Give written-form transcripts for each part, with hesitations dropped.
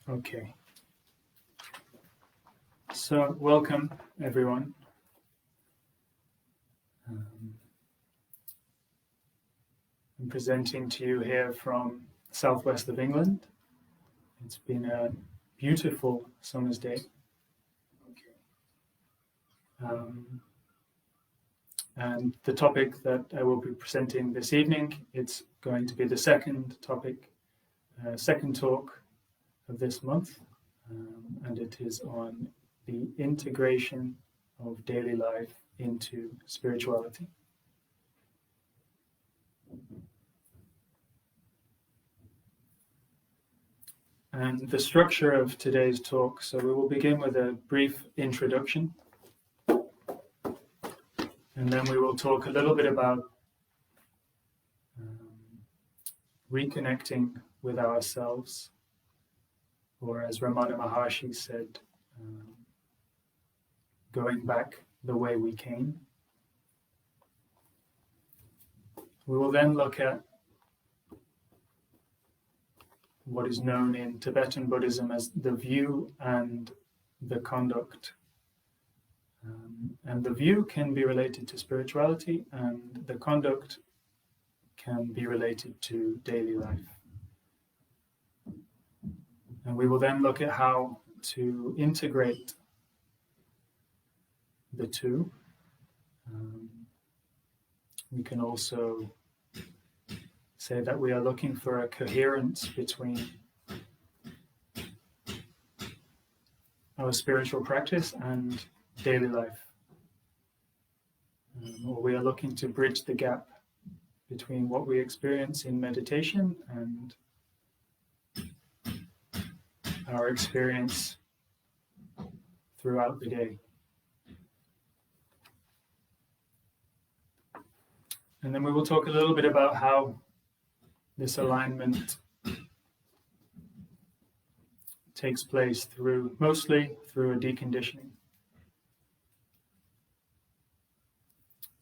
Okay. So, welcome everyone. I'm presenting to you here from southwest of England. It's been a beautiful summer's day. And the topic that I will be presenting this evening, it's going to be the second topic, second talk of this month, and it is on the integration of daily life into spirituality. And the structure of today's talk, so we will begin with a brief introduction, and then we will talk a little bit about reconnecting with ourselves, or as Ramana Maharshi said, going back the way we came. We will then look at what is known in Tibetan Buddhism as the view and the conduct. And the view can be related to spirituality, and the conduct can be related to daily life. And we will then look at how to integrate the two. We can also say that we are looking for a coherence between our spiritual practice and daily life. Or we are looking to bridge the gap between what we experience in meditation and our experience throughout the day. And then we will talk a little bit about how this alignment takes place mostly through a deconditioning.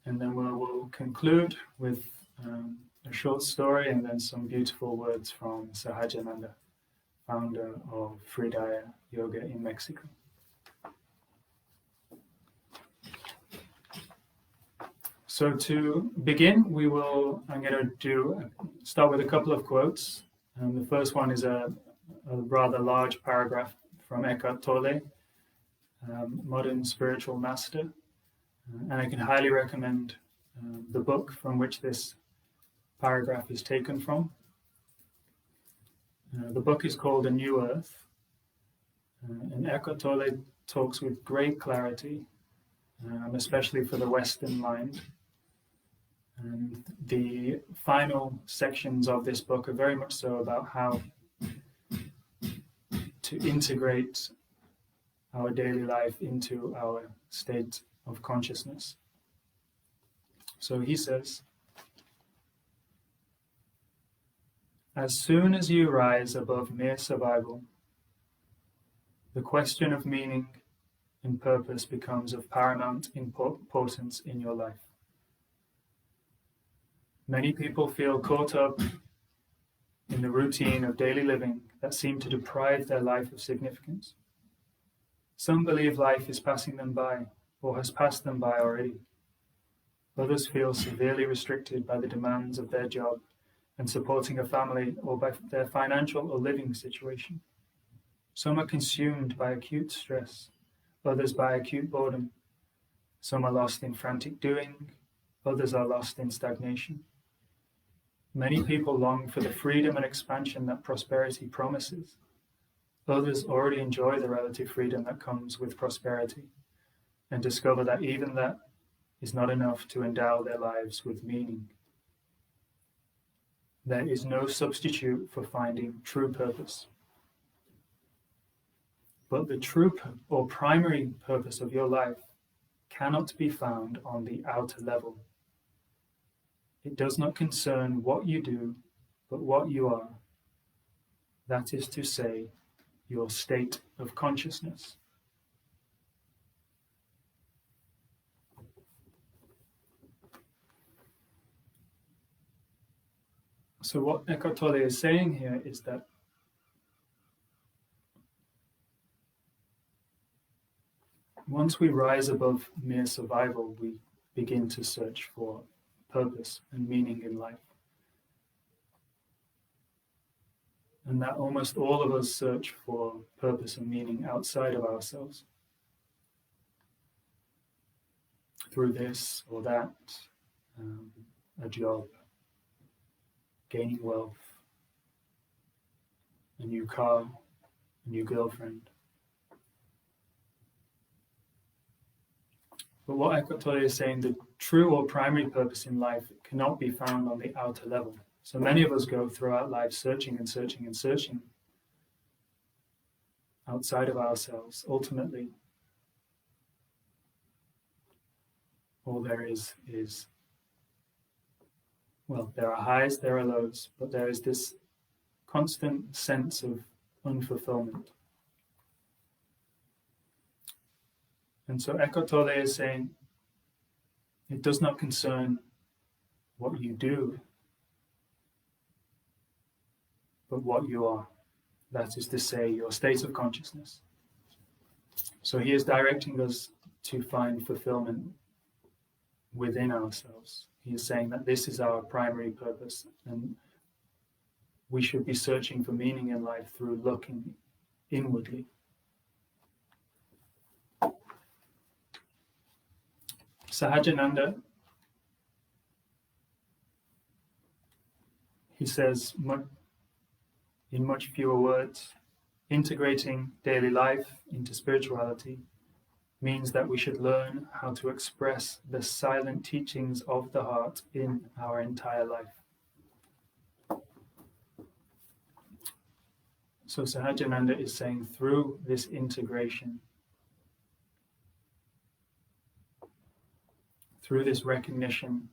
And then we will conclude with a short story and then some beautiful words from Sahajananda, founder of Fridaya Yoga in Mexico. So to begin, I'm going to start with a couple of quotes. The first one is a rather large paragraph from Eckhart Tolle, modern spiritual master. And I can highly recommend the book from which this paragraph is taken from. The book is called A New Earth. And Eckhart Tolle talks with great clarity, especially for the Western mind. And the final sections of this book are very much so about how to integrate our daily life into our state of consciousness. So he says, as soon as you rise above mere survival, the question of meaning and purpose becomes of paramount importance in your life. Many people feel caught up in the routine of daily living that seem to deprive their life of significance. Some believe life is passing them by or has passed them by already. Others feel severely restricted by the demands of their job and supporting a family or by their financial or living situation. Some are consumed by acute stress, others by acute boredom. Some are lost in frantic doing, others are lost in stagnation. Many people long for the freedom and expansion that prosperity promises. Others already enjoy the relative freedom that comes with prosperity and discover that even that is not enough to endow their lives with meaning. There is no substitute for finding true purpose. But the true or primary purpose of your life cannot be found on the outer level. It does not concern what you do, but what you are. That is to say, your state of consciousness. So what Eckhart Tolle is saying here is that once we rise above mere survival, we begin to search for purpose and meaning in life. And that almost all of us search for purpose and meaning outside of ourselves. Through this or that, a job, gaining wealth, a new car, a new girlfriend. But what Eckhart Tolle is saying, the true or primary purpose in life cannot be found on the outer level. So many of us go throughout life searching and searching and searching outside of ourselves. Ultimately, all there is, well, there are highs, there are lows, but there is this constant sense of unfulfillment. And so Eckhart Tolle is saying, it does not concern what you do, but what you are. That is to say, your state of consciousness. So he is directing us to find fulfillment within ourselves. He is saying that this is our primary purpose, and we should be searching for meaning in life through looking inwardly. Sahajananda, he says in much fewer words, integrating daily life into spirituality means that we should learn how to express the silent teachings of the heart in our entire life. So Sahajananda is saying through this integration, through this recognition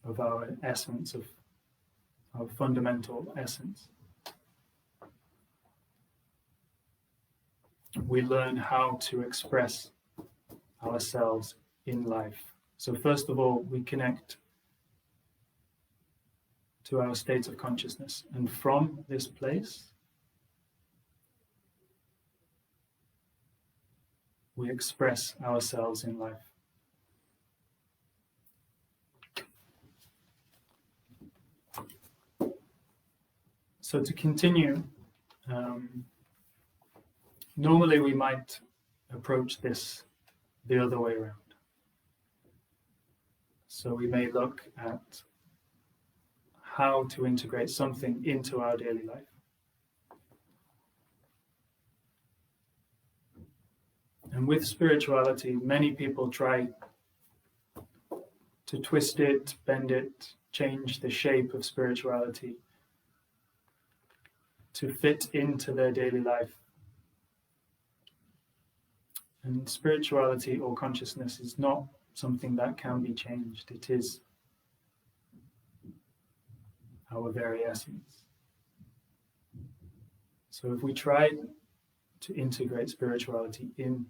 of our essence, of our fundamental essence, we learn how to express ourselves in life. So first of all, we connect to our state of consciousness, and from this place, we express ourselves in life. So to continue, normally we might approach this the other way around. So we may look at how to integrate something into our daily life. And with spirituality, many people try to twist it, bend it, change the shape of spirituality to fit into their daily life. And spirituality or consciousness is not something that can be changed. It is our very essence. So if we try to integrate spirituality into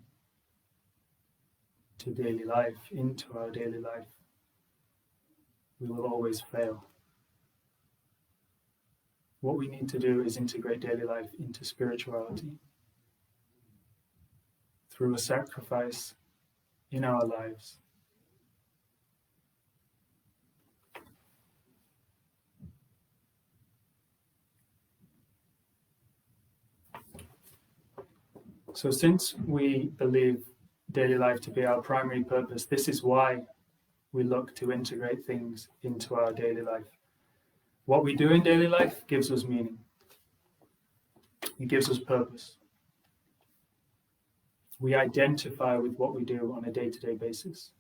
daily life, into our daily life, we will always fail. What we need to do is integrate daily life into spirituality through a sacrifice in our lives. So since we believe daily life to be our primary purpose, this is why we look to integrate things into our daily life. What we do in daily life gives us meaning. It gives us purpose. We identify with what we do on a day-to-day basis.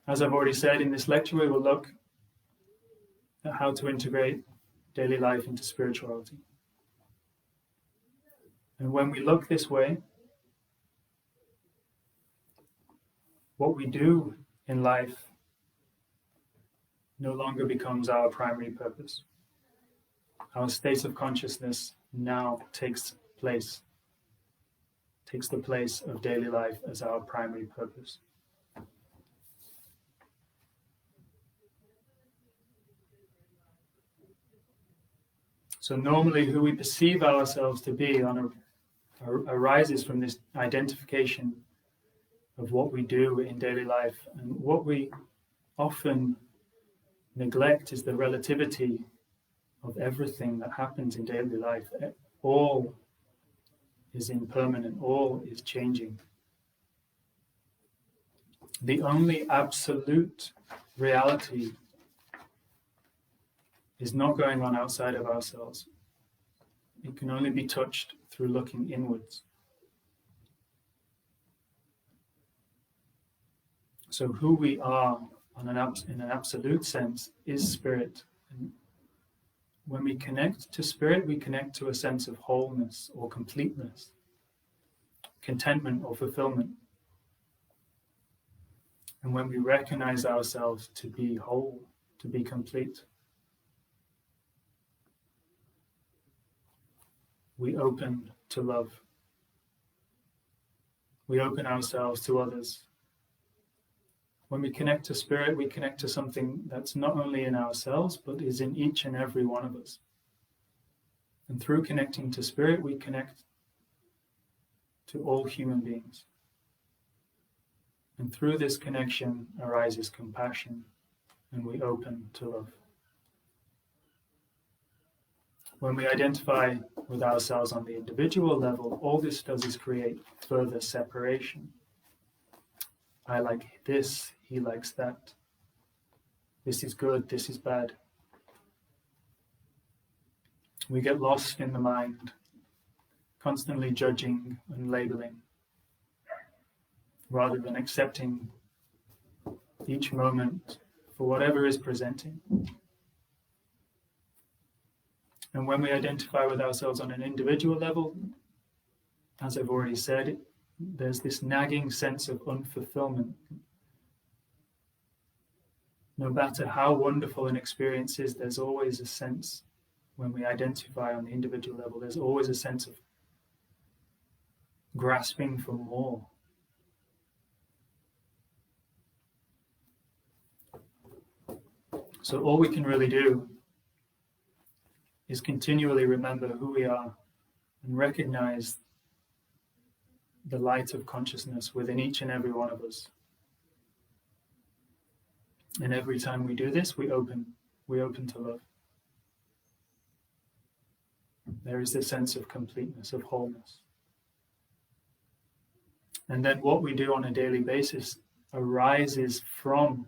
As I've already said in this lecture, we will look at how to integrate daily life into spirituality. And when we look this way, what we do in life no longer becomes our primary purpose. Our state of consciousness now takes the place of daily life as our primary purpose. So normally who we perceive ourselves to be arises from this identification of what we do in daily life. And what we often neglect is the relativity of everything that happens in daily life. All is impermanent, all is changing. The only absolute reality is not going on outside of ourselves. It can only be touched through looking inwards. So who we are in an absolute sense is spirit. And when we connect to spirit, we connect to a sense of wholeness or completeness, contentment or fulfillment. And when we recognize ourselves to be whole, to be complete, we open to love. We open ourselves to others. When we connect to spirit, we connect to something that's not only in ourselves, but is in each and every one of us. And through connecting to spirit, we connect to all human beings. And through this connection arises compassion, and we open to love. When we identify with ourselves on the individual level, all this does is create further separation. I like this, he likes that. This is good, this is bad. We get lost in the mind, constantly judging and labeling, rather than accepting each moment for whatever is presenting. And when we identify with ourselves on an individual level, as I've already said, there's this nagging sense of unfulfillment. No matter how wonderful an experience is, there's always a sense, when we identify on the individual level, there's always a sense of grasping for more. So all we can really do is continually remember who we are and recognize the light of consciousness within each and every one of us. And every time we do this, we open to love. There is this sense of completeness, of wholeness. And then what we do on a daily basis arises from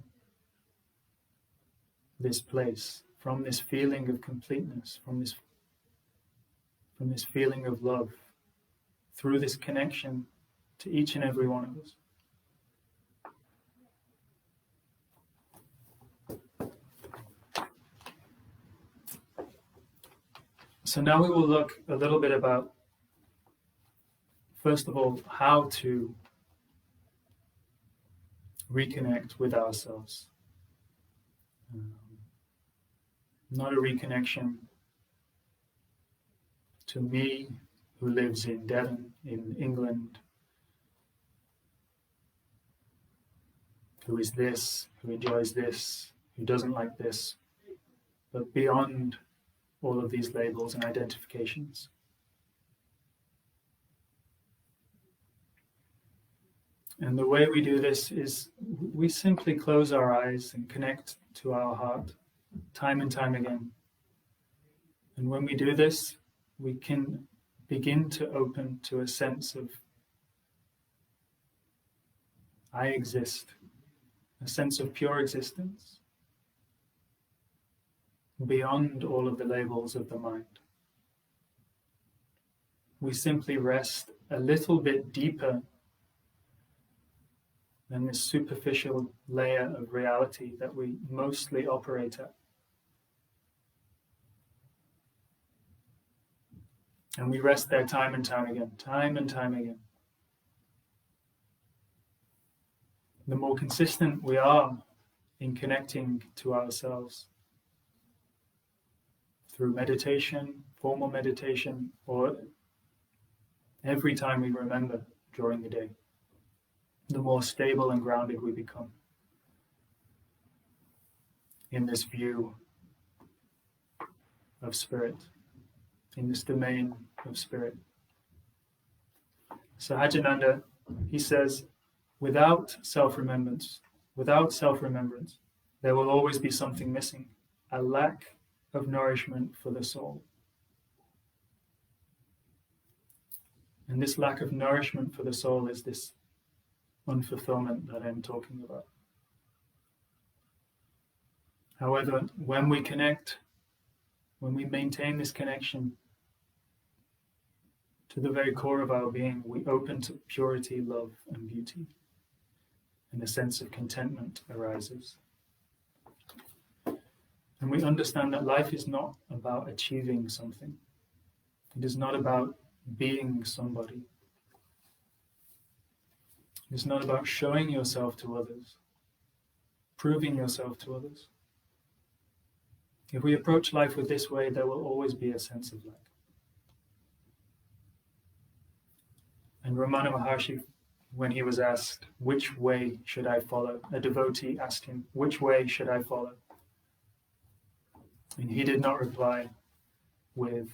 this place, from this feeling of completeness, from this feeling of love, through this connection to each and every one of us. So now we will look a little bit about, first of all, how to reconnect with ourselves. Not a reconnection to me, who lives in Devon, in England, who is this, who enjoys this, who doesn't like this, but beyond all of these labels and identifications. And the way we do this is we simply close our eyes and connect to our heart time and time again. And when we do this, we can begin to open to a sense of I exist, a sense of pure existence, beyond all of the labels of the mind. We simply rest a little bit deeper than this superficial layer of reality that we mostly operate at. And we rest there time and time again, time and time again. The more consistent we are in connecting to ourselves through meditation, formal meditation, or every time we remember during the day, the more stable and grounded we become in this view of spirit, in this domain of spirit. Sahajananda, he says, without self-remembrance, there will always be something missing, a lack of nourishment for the soul. And this lack of nourishment for the soul is this unfulfillment that I'm talking about. However, when we connect, when we maintain this connection to the very core of our being, we open to purity, love, and beauty, and a sense of contentment arises. And we understand that life is not about achieving something. It is not about being somebody. It's not about showing yourself to others, proving yourself to others. If we approach life with this way, there will always be a sense of lack. And Ramana Maharshi, when he was asked, which way should I follow? A devotee asked him, which way should I follow? And he did not reply with,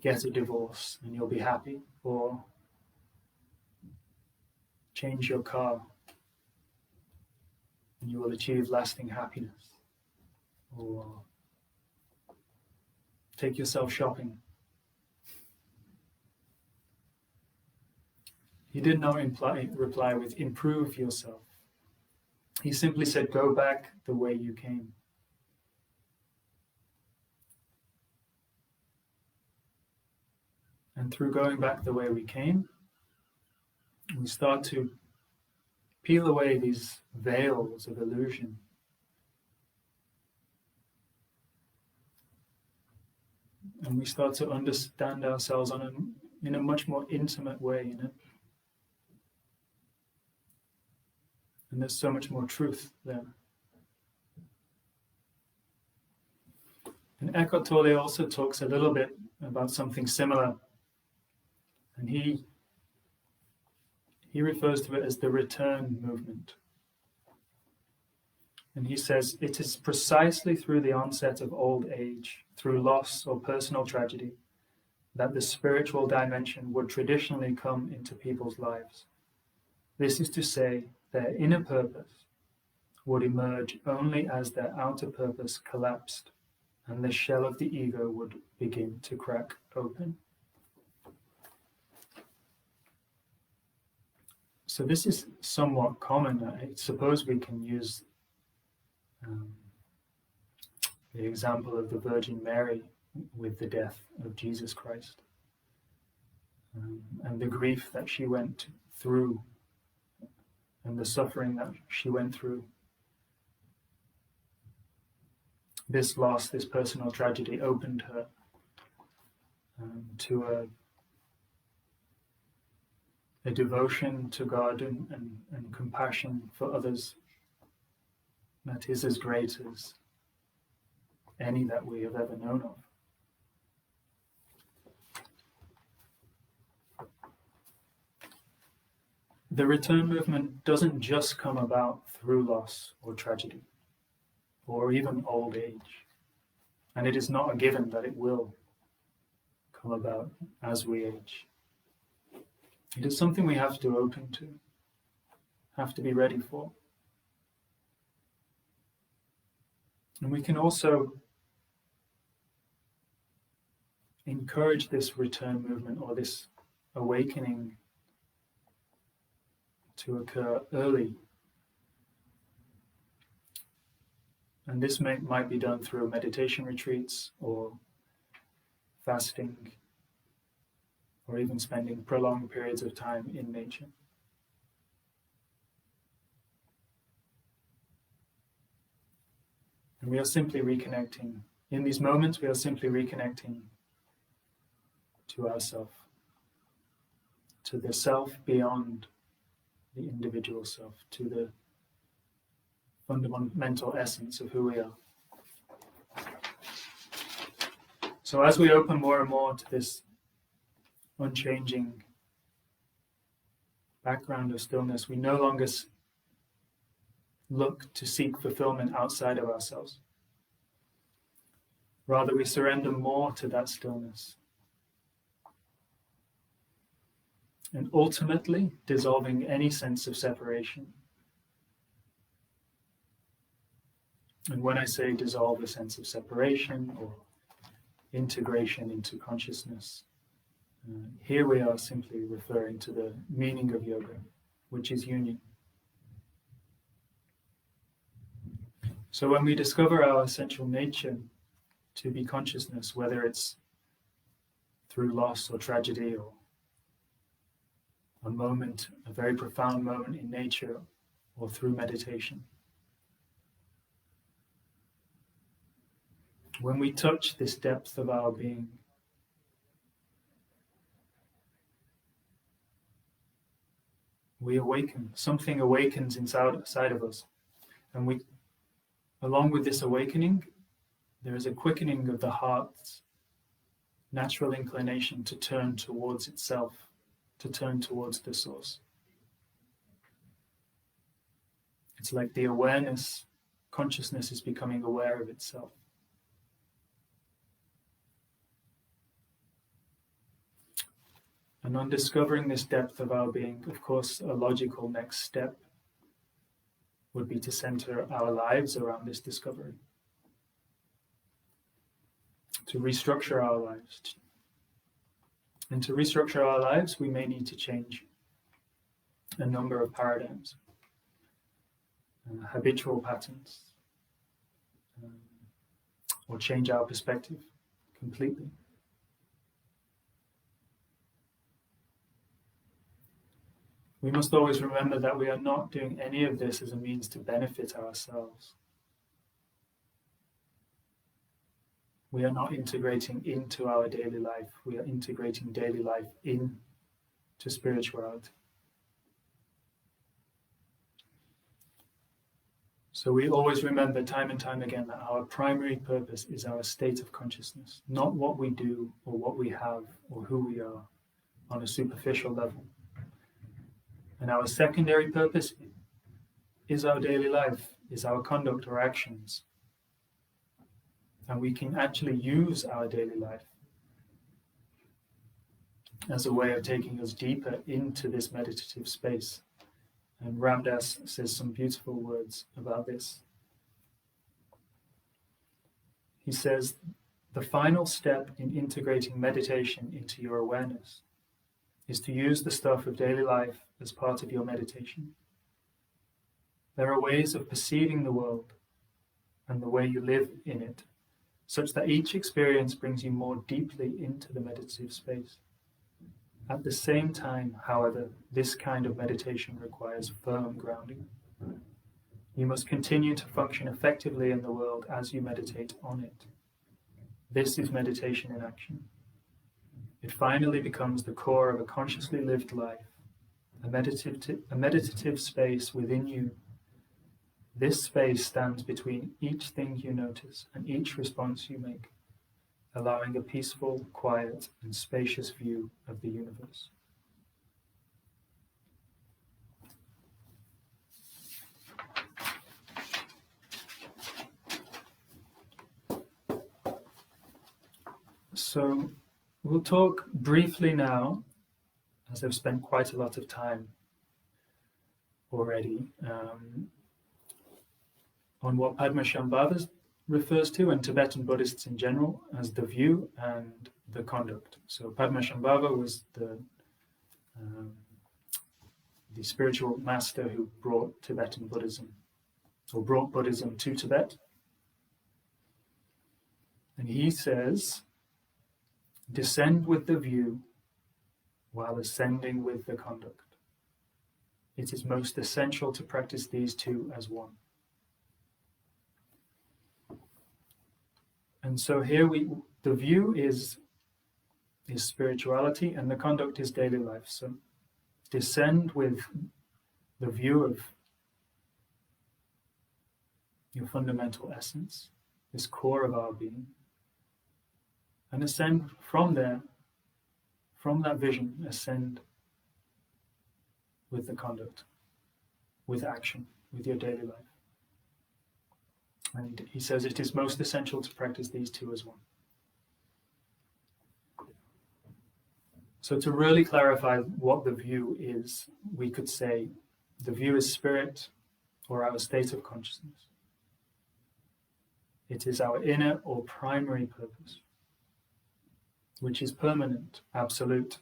get a divorce and you'll be happy, or change your car and you will achieve lasting happiness, or take yourself shopping. He did not reply with, improve yourself. He simply said, go back the way you came. And through going back the way we came, we start to peel away these veils of illusion. And we start to understand ourselves in a much more intimate way, And there's so much more truth there. And Eckhart Tolle also talks a little bit about something similar. And he refers to it as the return movement. And he says, it is precisely through the onset of old age, through loss or personal tragedy, that the spiritual dimension would traditionally come into people's lives. This is to say, their inner purpose would emerge only as their outer purpose collapsed and the shell of the ego would begin to crack open. So this is somewhat common. I suppose we can use the example of the Virgin Mary with the death of Jesus Christ and the grief that she went through and the suffering that she went through. This loss, this personal tragedy opened her to a devotion to God and compassion for others that is as great as any that we have ever known of. The return movement doesn't just come about through loss or tragedy, or even old age. And it is not a given that it will come about as we age. It is something we have to open to, have to be ready for. And we can also encourage this return movement or this awakening to occur early. And this might be done through meditation retreats or fasting, or even spending prolonged periods of time in nature. And we are simply reconnecting. In these moments, we are simply reconnecting to ourself, to the self beyond the individual self, to the fundamental essence of who we are. So as we open more and more to this unchanging background of stillness, we no longer look to seek fulfillment outside of ourselves. Rather, we surrender more to that stillness. And ultimately, dissolving any sense of separation. And when I say dissolve a sense of separation or integration into consciousness, here we are simply referring to the meaning of yoga, which is union. So when we discover our essential nature to be consciousness, whether it's through loss or tragedy or a moment, a very profound moment in nature, or through meditation, when we touch this depth of our being, we awaken. Something awakens inside of us. And we, along with this awakening, there is a quickening of the heart's natural inclination to turn towards itself, to turn towards the source. It's like the awareness, consciousness is becoming aware of itself. And on discovering this depth of our being, of course, a logical next step would be to center our lives around this discovery, to restructure our lives. And to restructure our lives, we may need to change a number of paradigms, habitual patterns, or change our perspective completely. We must always remember that we are not doing any of this as a means to benefit ourselves. We are not integrating into our daily life. We are integrating daily life into spirituality. So we always remember time and time again that our primary purpose is our state of consciousness, not what we do or what we have or who we are on a superficial level. And our secondary purpose is our daily life, is our conduct or actions. And we can actually use our daily life as a way of taking us deeper into this meditative space. And Ram Dass says some beautiful words about this. He says, the final step in integrating meditation into your awareness is to use the stuff of daily life as part of your meditation. There are ways of perceiving the world and the way you live in it, such that each experience brings you more deeply into the meditative space. At the same time, however, this kind of meditation requires firm grounding. You must continue to function effectively in the world as you meditate on it. This is meditation in action. It finally becomes the core of a consciously lived life, a meditative space within you. This space stands between each thing you notice and each response you make, allowing a peaceful, quiet, and spacious view of the universe. So, we'll talk briefly now, as I've spent quite a lot of time already, on what Padmasambhava refers to, and Tibetan Buddhists in general, as the view and the conduct. So Padmasambhava was the spiritual master who brought Tibetan Buddhism, or brought Buddhism to Tibet. And he says, descend with the view while ascending with the conduct. It is most essential to practice these two as one. And so here the view is spirituality and the conduct is daily life. So descend with the view of your fundamental essence, this core of our being, and ascend from there, from that vision, ascend with the conduct, with action, with your daily life. And he says it is most essential to practice these two as one. So to really clarify what the view is, we could say the view is spirit or our state of consciousness. It is our inner or primary purpose, which is permanent, absolute,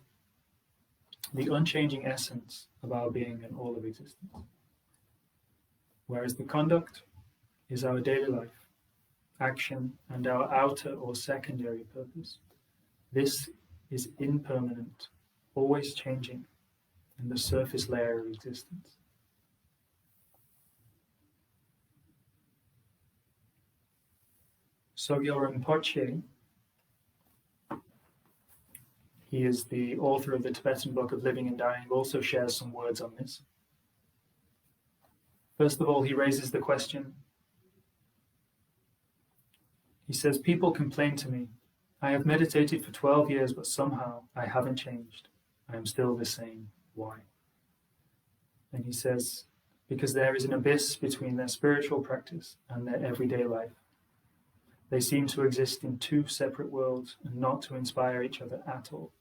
the unchanging essence of our being and all of existence. Whereas the conduct is our daily life, action, and our outer or secondary purpose. This is impermanent, always changing, in the surface layer of existence. Sogyal Rinpoche, he is the author of the Tibetan Book of Living and Dying, also shares some words on this. First of all, he raises the question. He says, people complain to me, I have meditated for 12 years, but somehow I haven't changed. I am still the same. Why? And he says, because there is an abyss between their spiritual practice and their everyday life. They seem to exist in two separate worlds and not to inspire each other at all.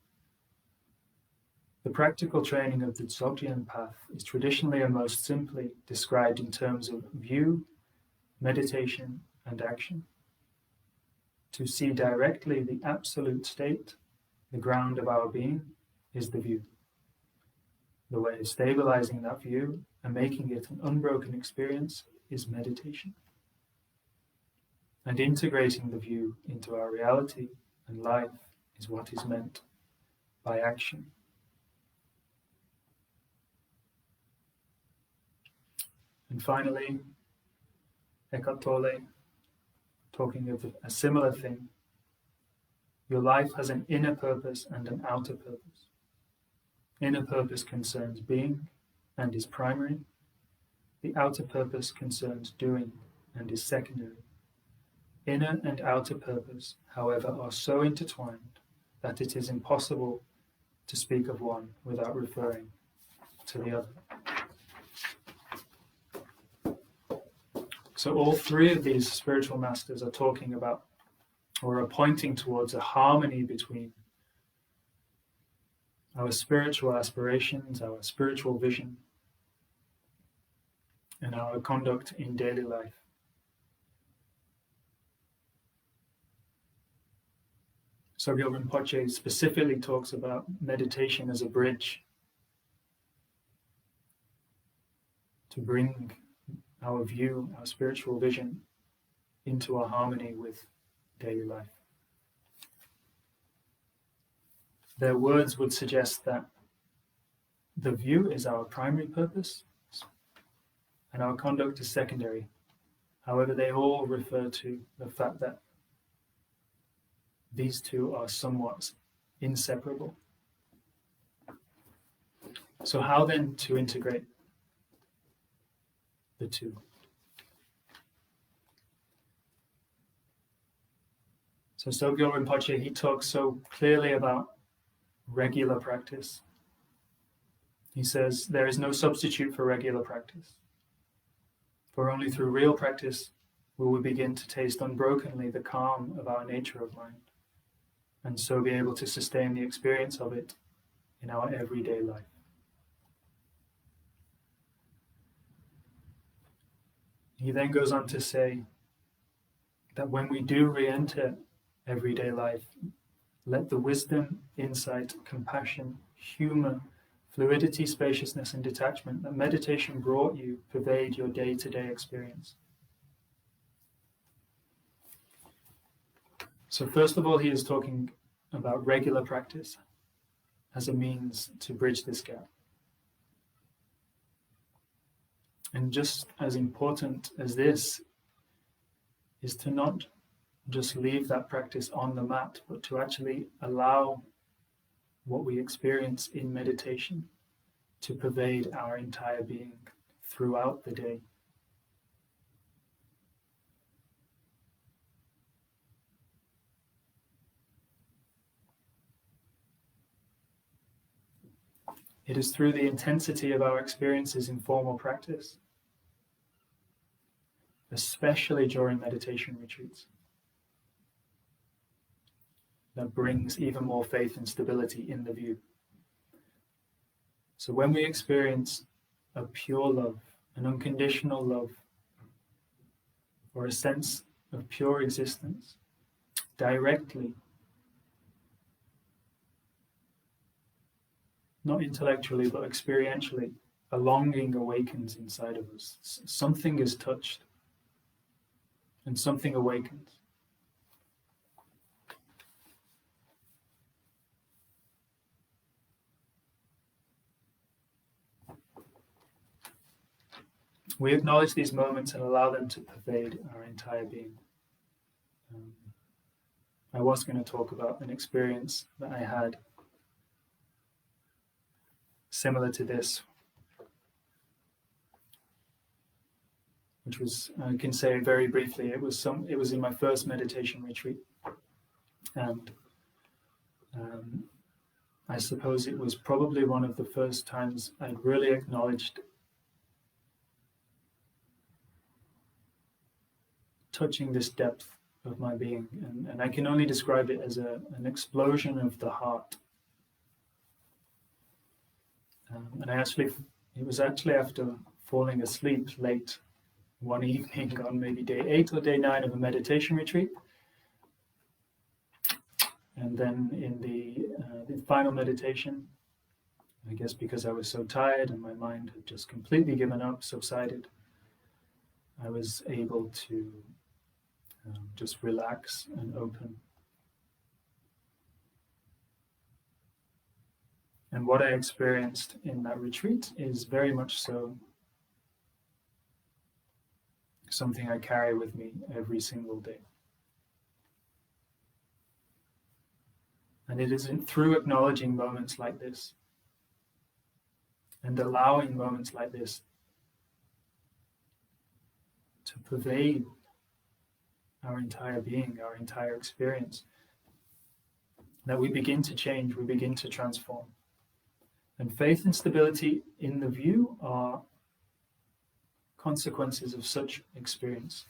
The practical training of the Dzogchen path is traditionally and most simply described in terms of view, meditation, and action. To see directly the absolute state, the ground of our being, is the view. The way of stabilizing that view and making it an unbroken experience is meditation. And integrating the view into our reality and life is what is meant by action. And finally, Eckhart Tolle, talking of a similar thing, your life has an inner purpose and an outer purpose. Inner purpose concerns being and is primary. The outer purpose concerns doing and is secondary. Inner and outer purpose, however, are so intertwined that it is impossible to speak of one without referring to the other. So all three of these spiritual masters are talking about or are pointing towards a harmony between our spiritual aspirations, our spiritual vision, and our conduct in daily life. Sogyal Rinpoche specifically talks about meditation as a bridge to bring our view, our spiritual vision, into a harmony with daily life. Their words would suggest that the view is our primary purpose and our conduct is secondary. However, they all refer to the fact that these two are somewhat inseparable. So how then to integrate the two? So Sogyal Rinpoche, he talks so clearly about regular practice. He says, there is no substitute for regular practice. For only through real practice will we begin to taste unbrokenly the calm of our nature of mind, and so be able to sustain the experience of it in our everyday life. He then goes on to say that when we do re-enter everyday life, let the wisdom, insight, compassion, humor, fluidity, spaciousness, and detachment that meditation brought you pervade your day-to-day experience. So first of all, he is talking about regular practice as a means to bridge this gap. And just as important as this is to not just leave that practice on the mat, but to actually allow what we experience in meditation to pervade our entire being throughout the day. It is through the intensity of our experiences in formal practice especially during meditation retreats, that brings even more faith and stability in the view. So when we experience a pure love, an unconditional love, or a sense of pure existence directly, not intellectually but experientially, a longing awakens inside of us. Something is touched and something awakens. We acknowledge these moments and allow them to pervade our entire being. I was going to talk about an experience that I had similar to this, which was, I can say very briefly, it was in my first meditation retreat, and I suppose it was probably one of the first times I'd really acknowledged touching this depth of my being, and I can only describe it as an explosion of the heart. And it was actually after falling asleep late one evening on maybe day 8 or day 9 of a meditation retreat. And then in the final meditation, I guess because I was so tired and my mind had just completely given up, subsided, I was able to just relax and open. And what I experienced in that retreat is very much so something I carry with me every single day. And it is through acknowledging moments like this and allowing moments like this to pervade our entire being, our entire experience, that we begin to change, we begin to transform. And faith and stability in the view are consequences of such experience.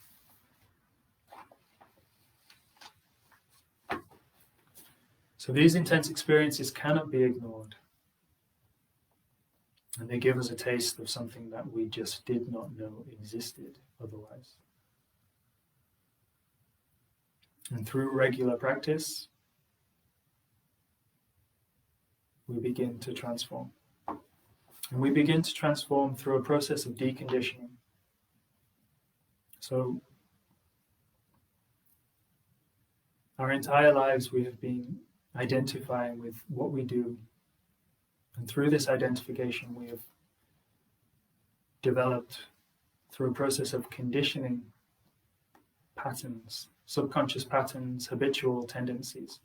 So these intense experiences cannot be ignored. And they give us a taste of something that we just did not know existed otherwise. And through regular practice, we begin to transform. And we begin to transform through a process of deconditioning. So, our entire lives we have been identifying with what we do. And through this identification, we have developed, through a process of conditioning, patterns, subconscious patterns, habitual tendencies.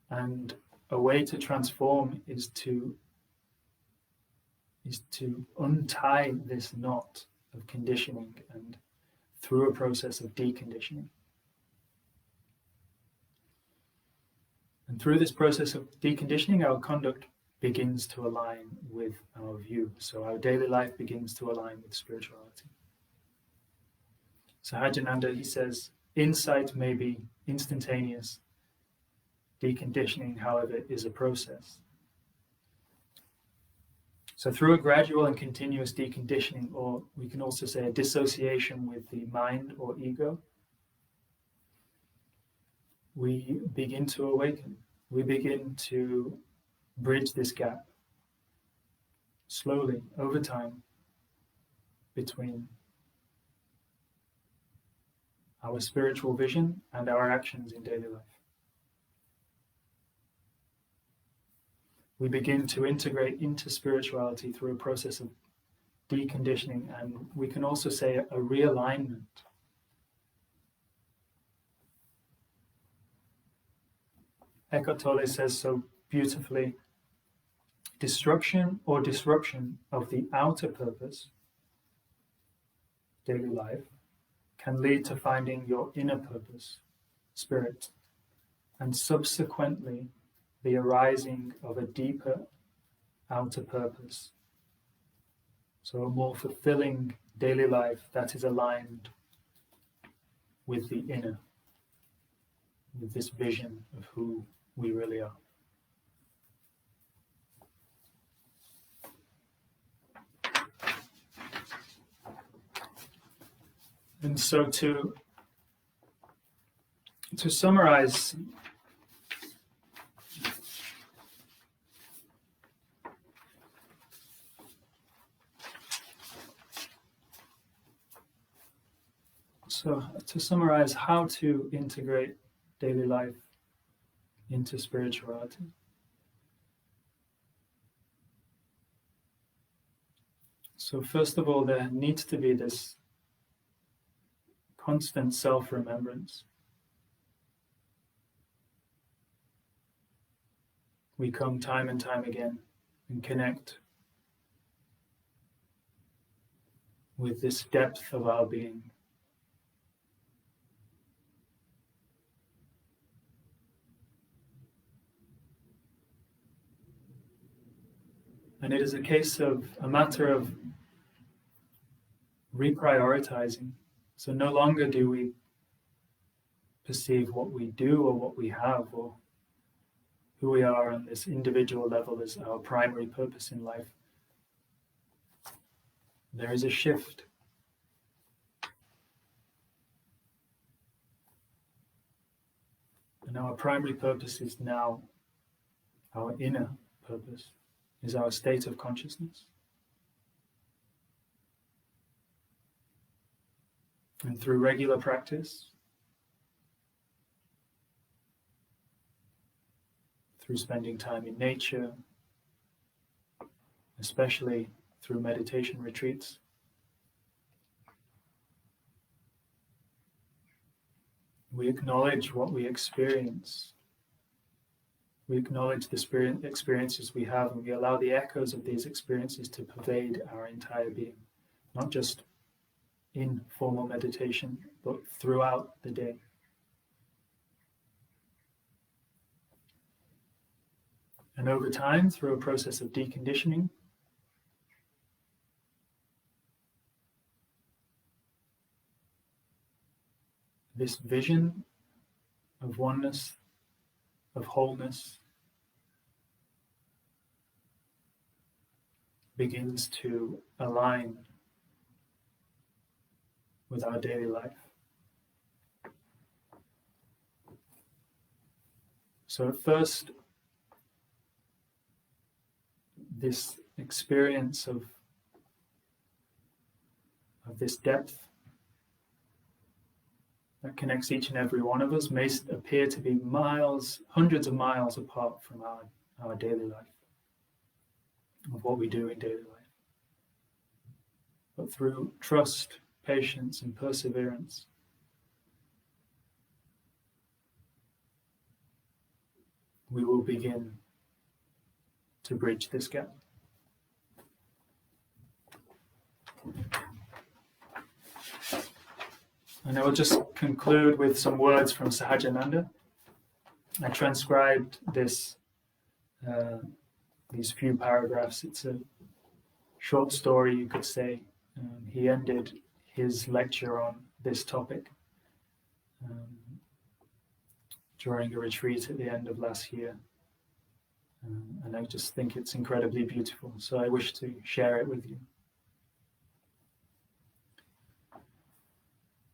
And a way to transform is to untie this knot of conditioning, and through a process of deconditioning. And through this process of deconditioning, our conduct begins to align with our view. So our daily life begins to align with spirituality. Sahajananda, he says, insight may be instantaneous. Deconditioning, however, is a process. So through a gradual and continuous deconditioning, or we can also say a dissociation with the mind or ego, we begin to awaken. We begin to bridge this gap slowly, over time, between our spiritual vision and our actions in daily life. We begin to integrate into spirituality through a process of deconditioning, and we can also say a realignment. Eckhart Tolle says so beautifully, destruction or disruption of the outer purpose, daily life, can lead to finding your inner purpose, spirit, and subsequently the arising of a deeper outer purpose, So a more fulfilling daily life that is aligned with the inner, with this vision of who we really are. And so to summarize, how to integrate daily life into spirituality. So first of all, there needs to be this constant self-remembrance. We come time and time again and connect with this depth of our being. And it is a matter of reprioritizing. So no longer do we perceive what we do or what we have or who we are on this individual level as our primary purpose in life. There is a shift. And our primary purpose is now our inner purpose, is our state of consciousness. And through regular practice, through spending time in nature, especially through meditation retreats, we acknowledge what we experience. We acknowledge the experiences we have, and we allow the echoes of these experiences to pervade our entire being, not just in formal meditation, but throughout the day. And over time, through a process of deconditioning, this vision of oneness, of wholeness, begins to align with our daily life. So at first, this experience of this depth that connects each and every one of us may appear to be miles, hundreds of miles apart from our daily life, of what we do in daily life. But through trust, patience, and perseverance, we will begin to bridge this gap. And I will just conclude with some words from Sahajananda. I transcribed these few paragraphs. It's a short story, you could say. He ended his lecture on this topic during a retreat at the end of last year. And I just think it's incredibly beautiful. So I wish to share it with you.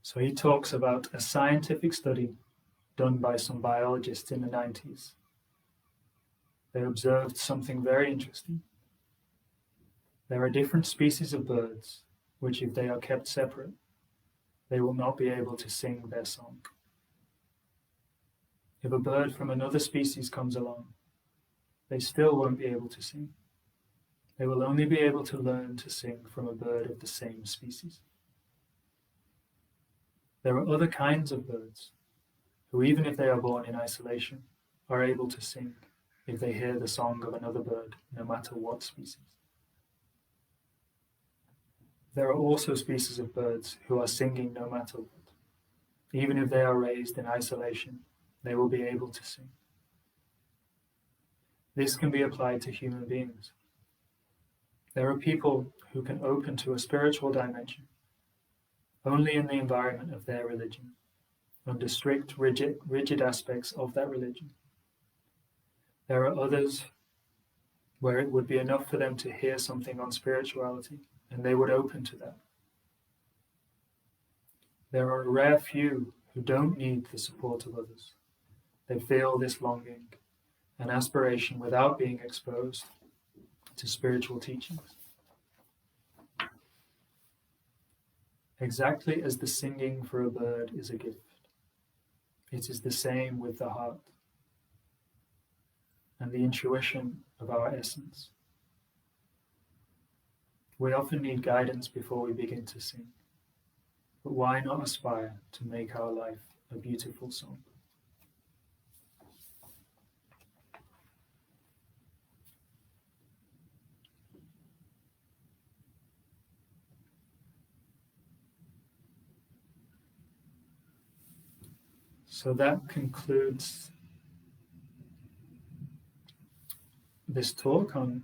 So he talks about a scientific study done by some biologists in the 90s. They observed something very interesting. There are different species of birds which, if they are kept separate, they will not be able to sing their song. If a bird from another species comes along, they still won't be able to sing. They will only be able to learn to sing from a bird of the same species. There are other kinds of birds who, even if they are born in isolation, are able to sing if they hear the song of another bird, no matter what species. There are also species of birds who are singing no matter what. Even if they are raised in isolation, they will be able to sing. This can be applied to human beings. There are people who can open to a spiritual dimension only in the environment of their religion, under strict, rigid aspects of that religion. There are others where it would be enough for them to hear something on spirituality, and they would open to that. There are a rare few who don't need the support of others. They feel this longing and aspiration without being exposed to spiritual teachings. Exactly as the singing for a bird is a gift, it is the same with the heart and the intuition of our essence. We often need guidance before we begin to sing, but why not aspire to make our life a beautiful song? So that concludes this talk on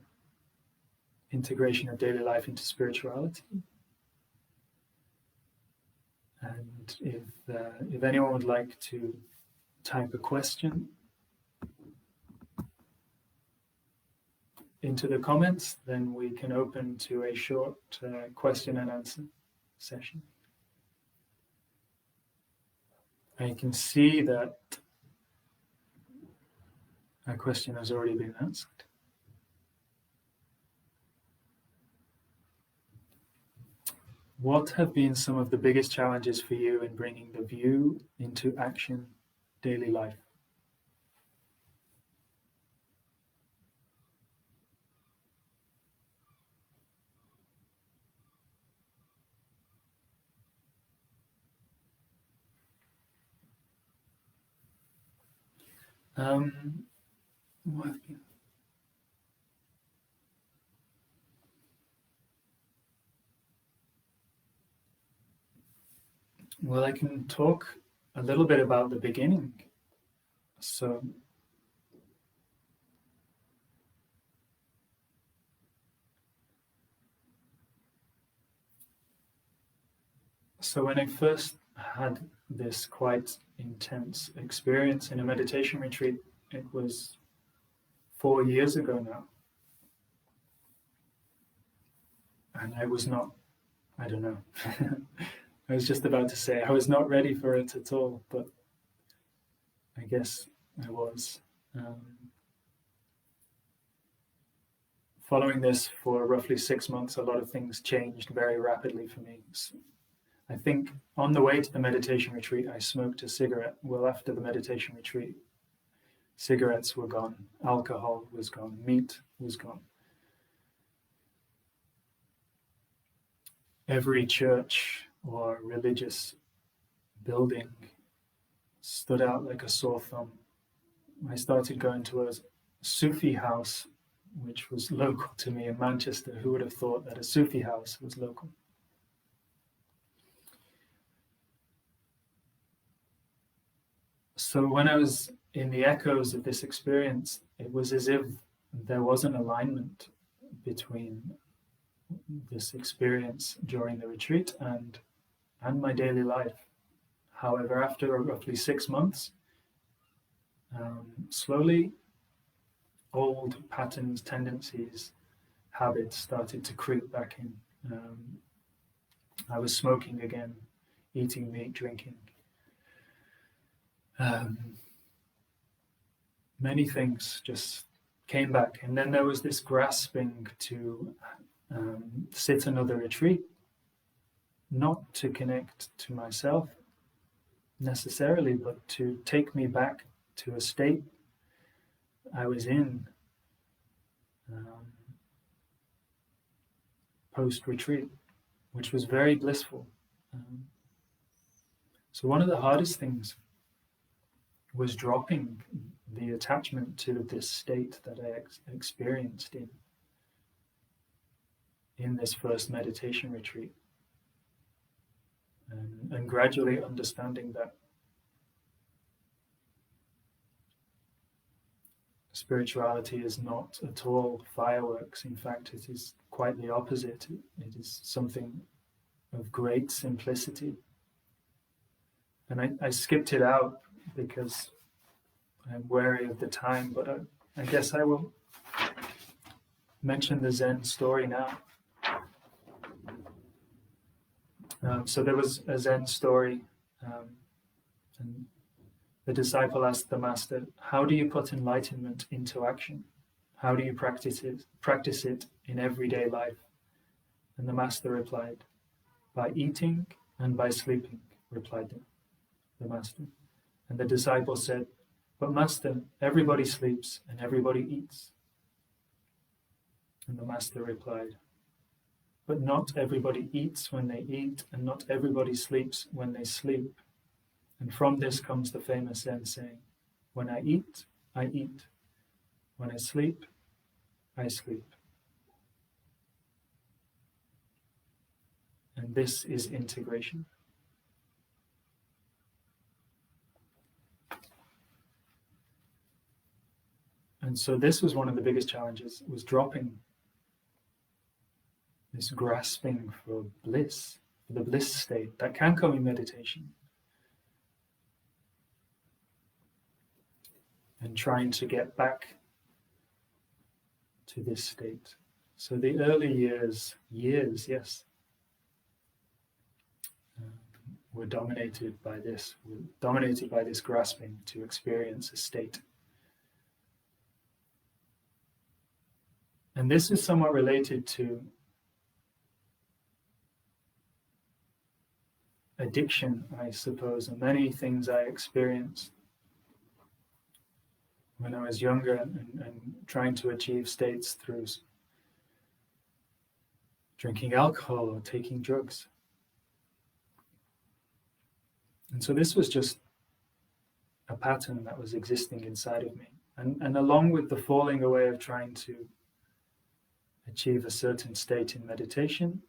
integration of daily life into spirituality. And if anyone would like to type a question into the comments, then we can open to a short question and answer session. I can see that a question has already been asked. What have been some of the biggest challenges for you in bringing the view into action daily life? What have been? Well, I can talk a little bit about the beginning. So when I first had this quite intense experience in a meditation retreat, it was 4 years ago now. And I was not, I don't know. I was just about to say I was not ready for it at all, but I guess I was. Following this for roughly 6 months, a lot of things changed very rapidly for me. So I think on the way to the meditation retreat, I smoked a cigarette. Well, after the meditation retreat, cigarettes were gone, alcohol was gone, meat was gone. Every church or religious building stood out like a sore thumb. I started going to a Sufi house, which was local to me in Manchester. Who would have thought that a Sufi house was local? So when I was in the echoes of this experience, it was as if there was an alignment between this experience during the retreat and my daily life. However, after roughly 6 months, slowly old patterns, tendencies, habits started to creep back in. I was smoking again, eating meat, drinking. Many things just came back. And then there was this grasping to sit another retreat, not to connect to myself necessarily, but to take me back to a state I was in post-retreat, which was very blissful. So one of the hardest things was dropping the attachment to this state that I experienced in this first meditation retreat, and gradually understanding that spirituality is not at all fireworks. In fact, it is quite the opposite. It is something of great simplicity. And I skipped it out because I'm wary of the time, but I guess I will mention the Zen story now. So there was a Zen story, and the disciple asked the master, "How do you put enlightenment into action? How do you practice it in everyday life?" And the master replied, "By eating and by sleeping," replied the master. And the disciple said, "But master, everybody sleeps and everybody eats." And the master replied, "But not everybody eats when they eat, and not everybody sleeps when they sleep." And from this comes the famous Zen saying, "When I eat, I eat. When I sleep, I sleep." And this is integration. And so this was one of the biggest challenges, was dropping this grasping for bliss, for the bliss state that can come in meditation, and trying to get back to this state. So the early years, yes, were dominated by this grasping to experience a state. And this is somewhat related to addiction, I suppose, and many things I experienced when I was younger and trying to achieve states through drinking alcohol or taking drugs. And so this was just a pattern that was existing inside of me. And along with the falling away of trying to achieve a certain state in meditation,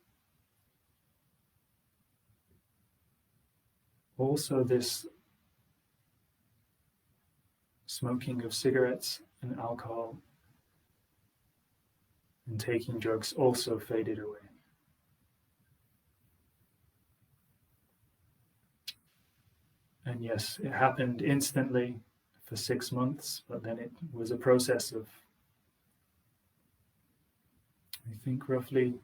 also this smoking of cigarettes and alcohol and taking drugs also faded away. And yes, it happened instantly for 6 months, but then it was a process of, I think, roughly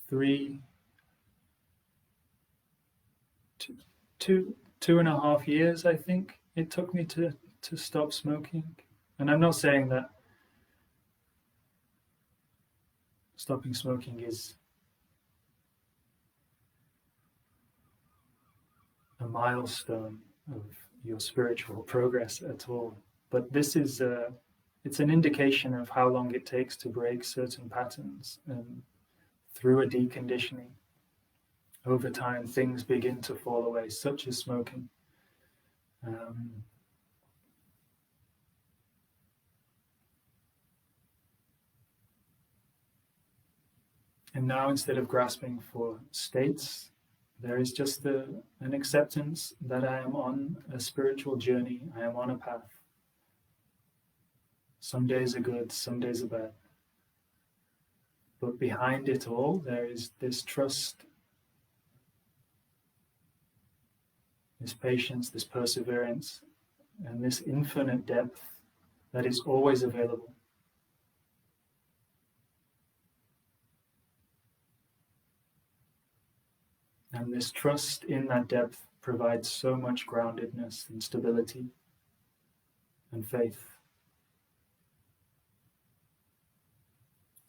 2.5 years, I think it took me to stop smoking. And I'm not saying that stopping smoking is a milestone of your spiritual progress at all, but this is it's an indication of how long it takes to break certain patterns, and through a deconditioning, over time things begin to fall away, such as smoking. And now, instead of grasping for states, there is just an acceptance that I am on a spiritual journey, I am on a path. Some days are good, some days are bad. But behind it all, there is this trust, this patience, this perseverance, and this infinite depth that is always available. And this trust in that depth provides so much groundedness and stability and faith.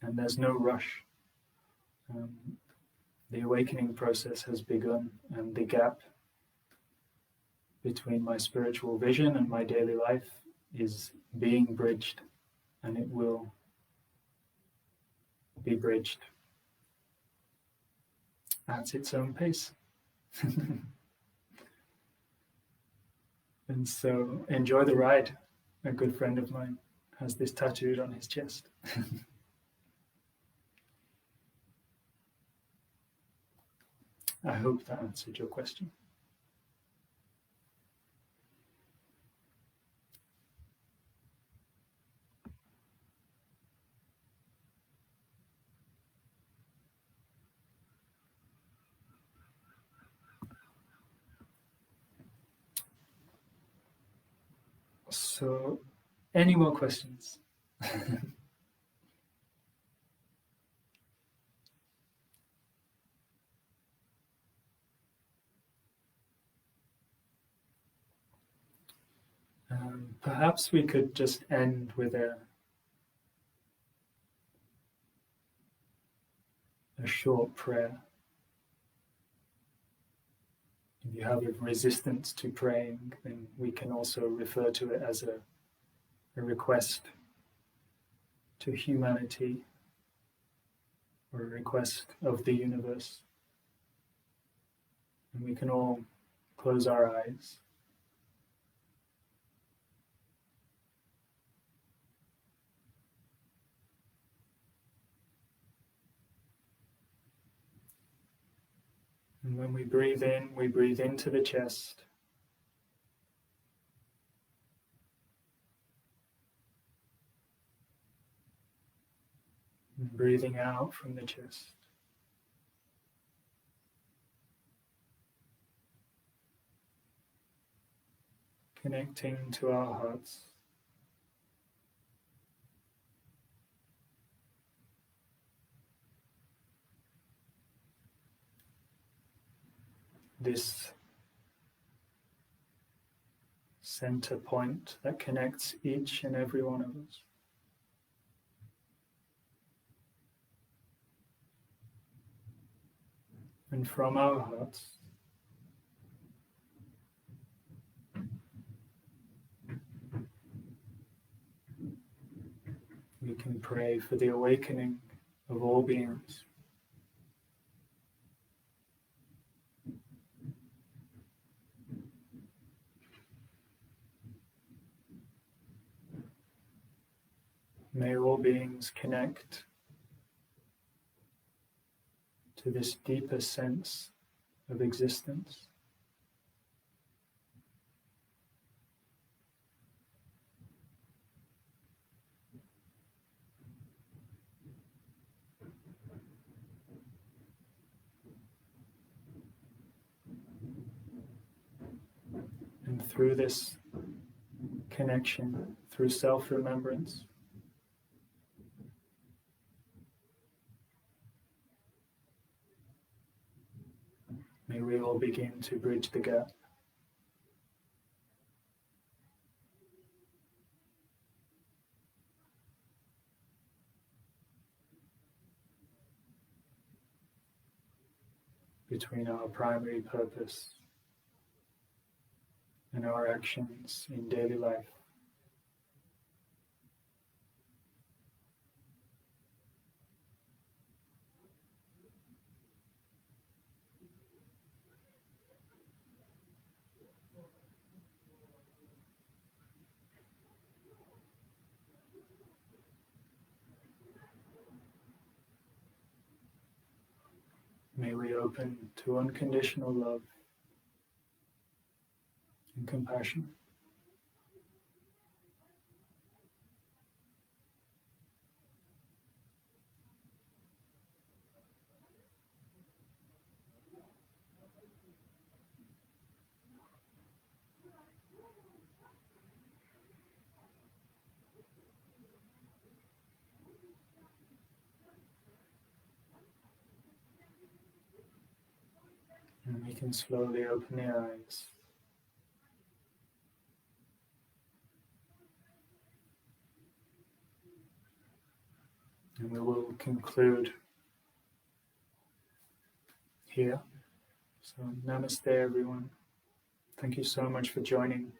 And there's no rush. The awakening process has begun, and the gap between my spiritual vision and my daily life is being bridged, and it will be bridged at its own pace. And so enjoy the ride. A good friend of mine has this tattooed on his chest. I hope that answered your question. So, any more questions? Perhaps we could just end with a short prayer. If you have a resistance to praying, then we can also refer to it as a request to humanity or a request of the universe. And we can all close our eyes. And when we breathe in, we breathe into the chest. And breathing out from the chest. Connecting to our hearts. This center point that connects each and every one of us. And from our hearts, we can pray for the awakening of all beings. May all beings connect to this deeper sense of existence. And through this connection, through self-remembrance, may we all begin to bridge the gap. Between our primary purpose and our actions in daily life. May we open to unconditional love and compassion. And we can slowly open the eyes. And we will conclude here. So, namaste, everyone. Thank you so much for joining.